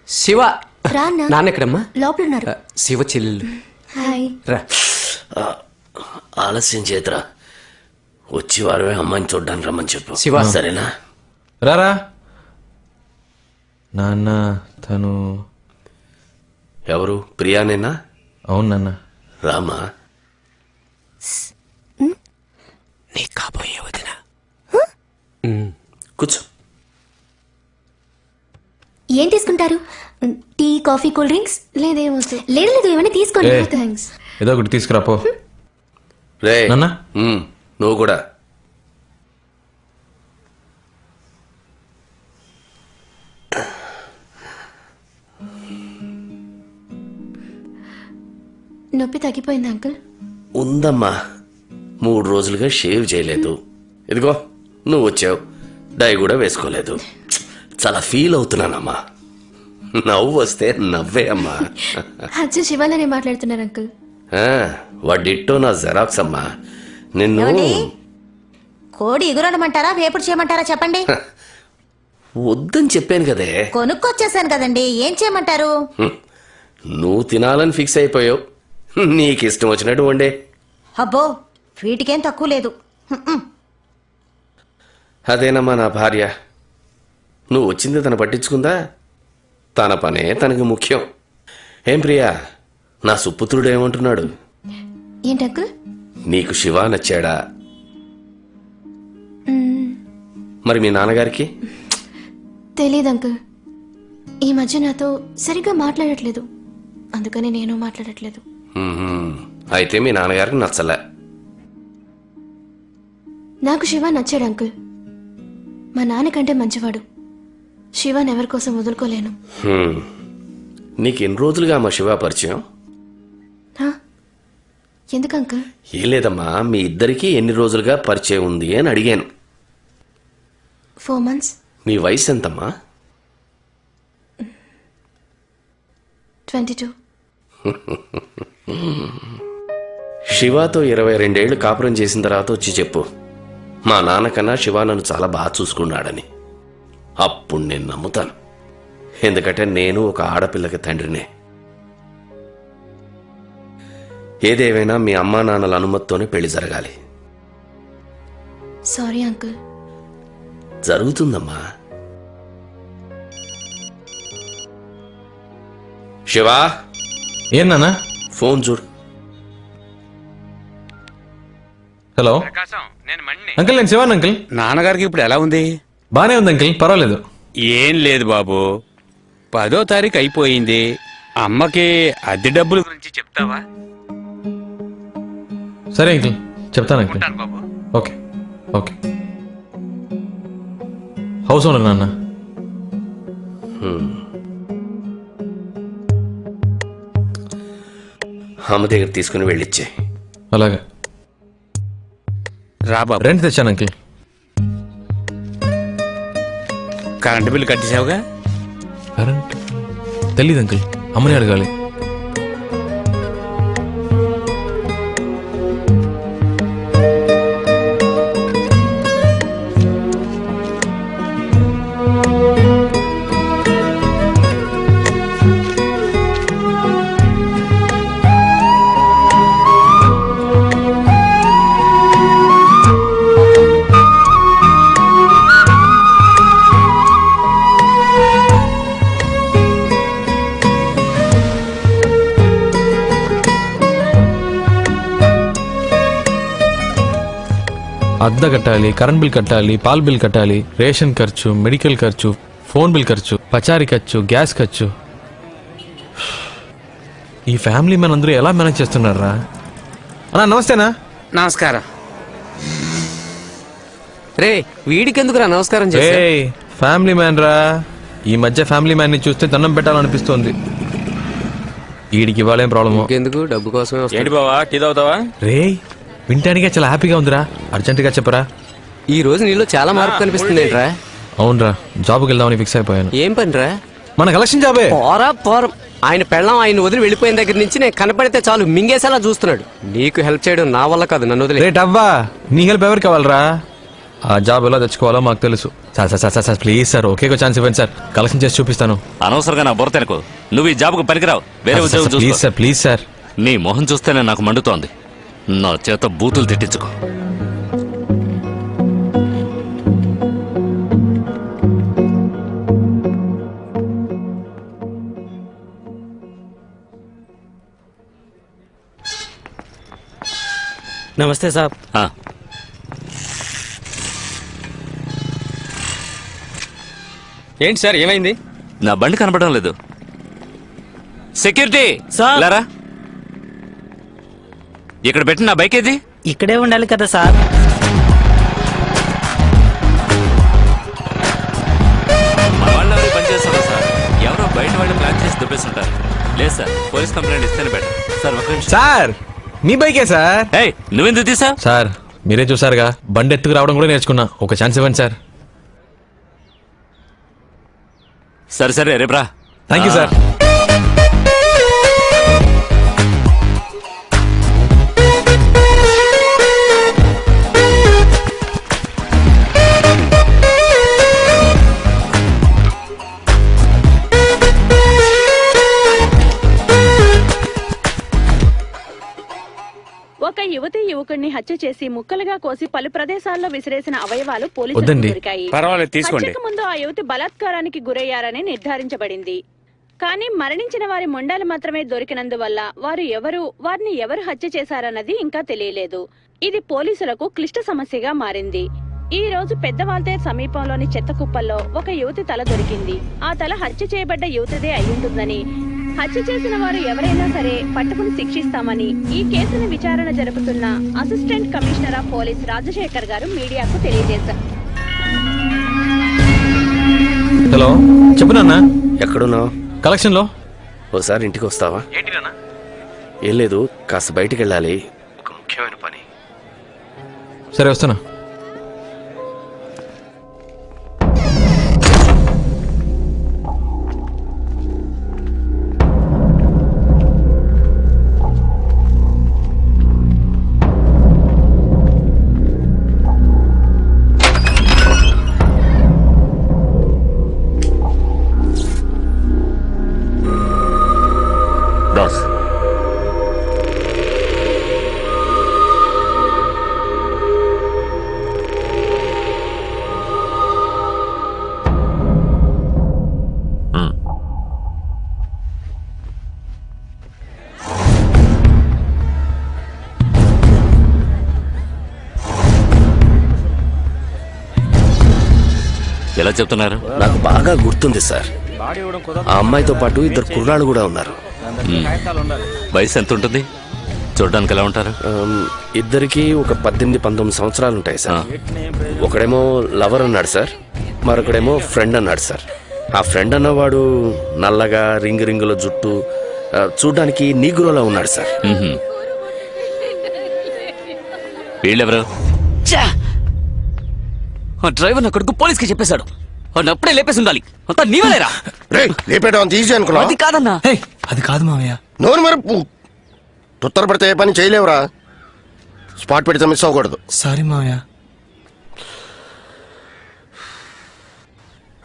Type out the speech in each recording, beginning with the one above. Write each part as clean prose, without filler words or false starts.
శివ నాన్న ఎక్కడమ్మా? లోపల ఉన్నారు. శివ చెల్లెలు. హాయ్. రా. ఆలస్యం చేతరా, వచ్చి వారమే అమ్మాయిని చూడ్డానికి రమ్మని చెప్పు. శివ. సరేనా? రారా నాన్న. తను ఎవరు? ప్రియానేనా? అవును నాన్న. రామా. నీ కాబోయే వదిన. కూర్చో. ఏం తీసుకుంటారు? Tea, coffee, cool drinks? లేదేమో. లేదు ఏమైనా తీసుకోండి. ఏ. థ్యాంక్స్. ఏదో ఒకటి తీసుకురా పో. రే నాన్న? నువ్వు కూడా. నొప్పి తగ్గిపోయింది అంకుల్? ఉందమ్మా, 3 రోజులుగా షేవ్ చేయలేదు. ఇదిగో నువ్వు వచ్చావు, డై కూడా వేసుకోలేదు. చాలా ఫీల్ అవుతున్నానమ్మా. నవ్వు వస్తే నవ్వే అమ్మా. అచ్చా, శివాలనే మాట్లాడుతున్నారు అంకుల్. వాడిట్టో నా జెరాక్స్ అమ్మా. నిన్ను ఏమండి? కోడి ఎగురనమంటారా వేపుడు చేయమంటారా చెప్పండి. వద్దని చెప్పాను కదే. కొనుక్కొచ్చేసాను కదండి, ఏం చేయమంటారు? నువ్వు తినాలని ఫిక్స్ అయిపోయావు. నీకు ఇష్టం వచ్చినట్టు వండే. అబ్బో, వీటికేం తక్కువ లేదు. అదేనమ్మా నా భార్య. నువ్వు వచ్చింది తను పట్టించుకుందా? తన పనే తనకి ముఖ్యం. ఏం ప్రియా, నా సుపుత్రుడు ఏమంటున్నాడు? ఏంటి అంకుల్? నీకు శివ నచ్చాడా? మరి మీ నాన్నగారికి? తెలియదు అంకుల్. ఈ మధ్య నాతో సరిగ్గా మాట్లాడట్లేదు, అందుకని నేను మాట్లాడట్లేదు. అయితే మీ నాన్నగారికి నచ్చలే. నాకు శివ నచ్చాడు అంకుల్. మా నాన్నకంటే మంచివాడు. శివాన్ ఎవరి కోసం వదులుకోలేను. నీకు ఎన్ని రోజులుగా మా శివ పరిచయం? ఎందుకు అంకుల్? ఏం లేదమ్మా, మీ ఇద్దరికి ఎన్ని రోజులుగా పరిచయం ఉంది అని అడిగాను. 4 months. నీ వయసు ఎంతమ్మా? 22. శివాతో 22 ఏళ్లు కాపురం చేసిన తర్వాత వచ్చి చెప్పు, మా నాన్నకన్నా శివ నన్ను చాలా బాగా చూసుకున్నాడని. అప్పుడు నేను నమ్ముతాను. ఎందుకంటే నేను ఒక ఆడపిల్లకి తండ్రినే. ఏదేమైనా మీ అమ్మా నాన్నల అనుమతితోనే పెళ్లి జరగాలి. Sorry uncle. జరుగుతుందమ్మా. శివా, ఏం నాన్న? ఫోన్ చూడు. హలో అంకుల్, నేను శివాన్ అంకుల్. నాన్నగారికి ఇప్పుడు ఎలా ఉంది? బానే ఉంది అంకుల్, పర్వాలేదు. ఏం లేదు బాబు, 10వ తారీఖు అయిపోయింది. అమ్మకి అద్దె డబ్బుల గురించి చెప్తావా? సరే అంకుల్, చెప్తాను అంకుల్. ఉంటాను బాబు. Okay okay. హౌస్ ఓనర్ నాన్న. అమ్మ దగ్గర తీసుకుని వెళ్ళిచ్చే. అలాగే. రా బాబు. రెంట్ తెచ్చాను అంకుల్. కరెంటు బిల్లు కట్టేసావుగా? కరెంట్ తెలీదు అంకుల్, అమ్మని అడగాలి. అద్దె కట్టాలి, కరెంట్ బిల్ కట్టాలి, పాల్ బిల్ కట్టాలి, రేషన్ ఖర్చు, మెడికల్ ఖర్చు, ఫోన్ బిల్ ఖర్చు, పచారీ ఖర్చు, గ్యాస్ ఖర్చు. ఈ ఫ్యామిలీ మ్యాన్ అందరూ ఎలా మేనేజ్ చేస్తున్నారా? అన్నా నమస్తేనా. నమస్కారం. రే, వీడికెందుకురా నమస్కారం చేశా? ఏయ్, ఫ్యామిలీ మ్యాన్ రా. ఈ మధ్య ఫ్యామిలీ మ్యాన్ ని చూస్తే దండం పెట్టాలనిపిస్తోంది. వీడికి ఇవ్వాలేం ప్రాబ్లము? ఎందుకు? డబ్బు కోసమే వస్తా. ఏంటి బావా, టీ తాగుతావా? రే, వింటానికే చాలా హ్యాపీగా ఉందిరా. అర్జెంటుగా చెప్పరా. ఈ రోజు నీలో చాలా మార్పు కనిపిస్తుంది ఏంట్రా? అవునరా, జాబ్కి వెళ్దామని ఫిక్స్ అయిపోయాను. ఏం పనిరా? మన కలెక్షన్ జాబే. పోరం. ఆయన పెళ్ళం ఆయన వదిలి వెళ్ళిపోయిన దగ్గర నుంచి నేను కనపడితే చాలు మింగేసేలా చూస్తున్నాడు. నీకు హెల్ప్ చేయడం నా వల్ల కాదు, నన్ను వదిలే. రేట్ అవ్వా, నీ హెల్ప్ ఎవరికి కావాలరా? ఆ జాబ్ ఎలా తెచ్చుకోవాలో మాకు తెలుసు. Sir sir sir sir please sir okay chance ఇవ్వండి సార్, కలెక్షన్ చేసి చూపిస్తాను. అనవసరంగా నా బుర్ర తినకు. నువ్వు ఈ జాబ్కు పనికిరావు. వేరే ఉద్యోగం ప్లీజ్ చూసుకో. Sir please sir. నీ మొహం చూస్తేనే నాకు మండుతోంది. నా చేత బూతులు తిట్టించుకో. నమస్తే సార్. ఆ, ఏంటి సార్ ఏమైంది? నా బండి కనపడడం లేదు. Security sir. లారా, ఇక్కడ పెట్టి నా బైక్ ఏది? ఇక్కడే ఉండాలి కదా సార్. మన వాళ్ళు ఎవరు పనిచేస్తారు సార్? ఎవరో బయట వాళ్ళు ప్లాన్ చేసి దుబ్బేస్తుంటారు. లేదు సార్, పోలీస్ కంప్లైంట్ ఇస్తేనే బెటర్. సార్ ఒక నిమిషం. సార్ మీ బైకే సార్. ఏయ్, నువ్వెందుకు తీసావు? సార్ మీరే చూసారుగా, బండి ఎత్తుకు రావడం కూడా నేర్చుకున్నా. ఒక ఛాన్స్ ఇవ్వండి సార్. సరే సరే రేపు రా. Thank you sir. ఒక యువతి యువకుడిని హత్య చేసి ముక్కలుగా కోసి పలు ప్రదేశాల్లో విసిరేసిన అవయవాలు వద్దండి. పోలీసులకు దొరికాయి. పర్వాలేదు, తీసుకోండి. హత్యకు ముందు ఆ యువతి బలాత్కారానికి గురయ్యారని నిర్ధారించబడింది. కానీ మరణించిన వారి మొండాలు మాత్రమే దొరికినందువల్ల వారిని ఎవరు హత్య చేశారన్నది ఇంకా తెలియలేదు. ఇది పోలీసులకు క్లిష్ట సమస్యగా మారింది. ఈ రోజు పెద్దవాల్తేర్ సమీపంలోని చెత్త కుప్పల్లో ఒక యువతి తల దొరికింది. ఆ తల హత్య చేయబడ్డ యువతిదే అయ్యుంటుందని, హత్య చేసిన వారు ఎవరైనా సరే పట్టుకుని శిక్షిస్తామని ఈ కేసును విచారణ జరుపుతున్న assistant commissioner of police Rajasekhar గారు మీడియాకు తెలియజేశారు. హలో చెప్పు నాన్న. ఎక్కడున్నావు? కలెక్షన్ లో. ఓసారి ఇంటికి వస్తావా? ఏం లేదు, కాస్త బయటికి వెళ్ళాలి, ఒక ముఖ్యమైన పని. సరే వస్తున్నా. దాస్, ఎలా చెప్తున్నారు? నాకు బాగా గుర్తుంది సార్. ఆ అమ్మాయితో పాటు ఇద్దరు కుర్రాళ్ళు కూడా ఉన్నారు. వయసు ఎంత ఉంటుంది? చూడడానికి ఎలా ఉంటారు? ఇద్దరికి ఒక 18-19 సంవత్సరాలు ఉంటాయి సార్. ఒకడేమో లవర్ అన్నాడు సార్, మరొకడేమో ఫ్రెండ్ అన్నాడు సార్. ఆ ఫ్రెండ్ అన్నవాడు నల్లగా రింగుల జుట్టు, చూడ్డానికి నీగ్రోలా ఉన్నాడు సార్. వీళ్ళెవరు? ఆ డ్రైవర్ నా కొడుకు పోలీస్కి చెప్పేశాడు. వాడిని అప్పుడే లేపేసి ఉండాలి. అంతా నీవలేరా? లేపేయడం అంత ఈజీ అనుకున్నా? అది కాదన్నా. అది కాదు మామయ్య. నోరు మరపు తొత్తరపడితే ఏ పని చేయలేవురా. స్పాట్ పెడితే మిస్ అవ్వకూడదు. సారీ మామయ్య.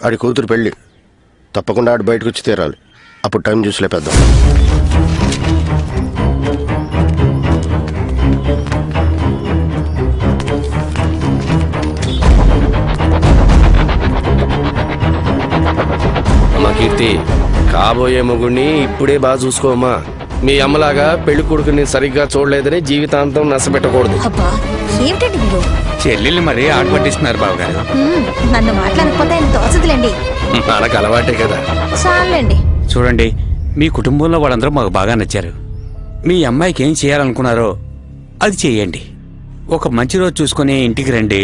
ఆడి కూతురు పెళ్ళి, తప్పకుండా ఆడు బయటకు వచ్చి తీరాలి. అప్పుడు టైం చూసి లేపేద్దాం. అమ్మా కీర్తి, కాబోయే మొగుడిని ఇప్పుడే బాగా చూసుకోమ్మా. మీ అమ్మలాగా పెళ్లి కొడుకుని సరిగ్గా చూడలేదని జీవితాంతం నష్టపెట్టకూడదు. అబ్బా ఏమిటండి మీరు? చెల్లెళ్ళు మరీ ఆట పట్టిస్తున్నారు బావగారు. నన్ను మాట్లాడకపోతే ఆయన తోచదులేండి. మనకు అలవాటే కదా. చాలండి. చూడండి, మీ కుటుంబంలో వాళ్ళందరూ మాకు బాగా నచ్చారు. మీ అమ్మాయికి ఏం చేయాలనుకున్నారో అది చేయండి. ఒక మంచి రోజు చూసుకుని ఇంటికి రండి.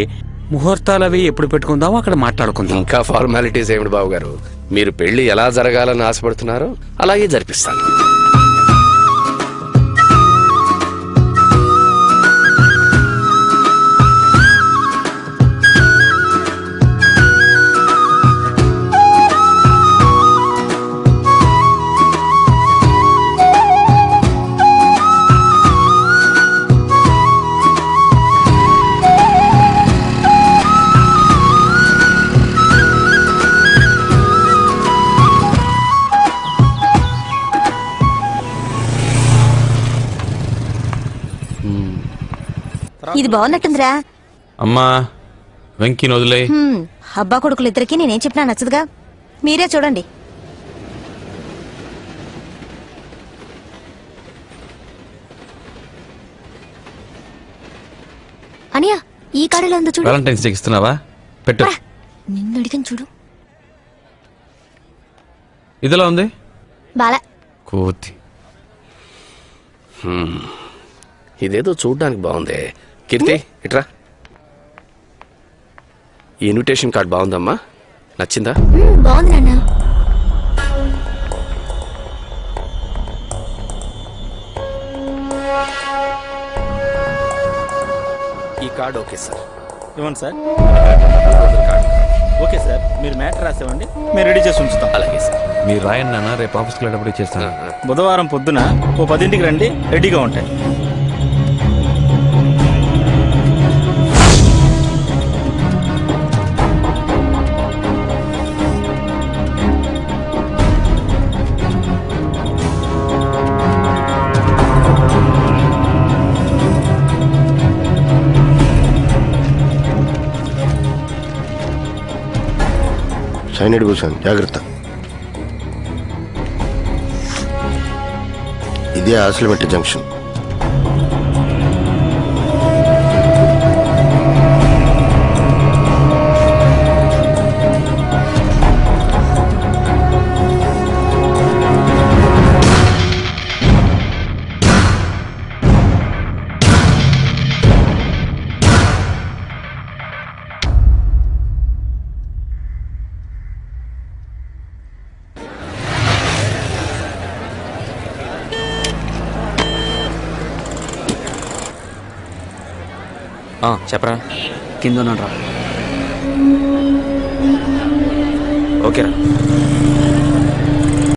ముహూర్తాలు అవి ఎప్పుడు పెట్టుకుందామో అక్కడ మాట్లాడుకుందాం. ఇంకా ఫార్మాలిటీస్ ఏమిటి బాబు గారు? మీరు పెళ్లి ఎలా జరగాలని ఆశపడుతున్నారో అలాగే జరిపిస్తాను. ఇది బాగున్నట్టుందిరా. అమ్మా వెంకీని వదిలే. అబ్బా కొడుకులు ఇద్దరికి నేనేం చెప్పినా నచ్చదుగా, మీరే చూడండి. అనియా ఈ కాడలో ఉందో చూడు. వ్యాలంటైన్స్ డేకి ఇస్తున్నావా? పెట్టు. నిన్ను అడిగాను చూడు. ఇదిలా ఉంది బాలా కోతి. ఇదేదో చూడ్డానికి బాగుంది. కీర్తి ఇట్రా. ఈ ఇన్విటేషన్ కార్డ్ బాగుందమ్మా, నచ్చిందా? బాగుంది నాన్న. ఈ కార్డ్ ఓకే సార్. ఇవ్వండి సార్. ఓకే సార్, మీరు మ్యాటర్ రాసేవండి, మేము రెడీ చేసి ఉంచుతాం. అలాగే సార్. మీరు రాయండి నాన్న, రేపు ఆఫీస్కి వెళ్ళేటప్పుడు ఇచ్చేస్తాను. బుధవారం పొద్దున ఓ 10ంటికి రండి, రెడీగా ఉంటాయి. సైనిడ్ కూర్చోండి, జాగ్రత్త. ఇదే ఆసిలిమెట్ జంక్షన్. చెప్పరా. కింద ఉన్నాడు రా. ఓకేరా.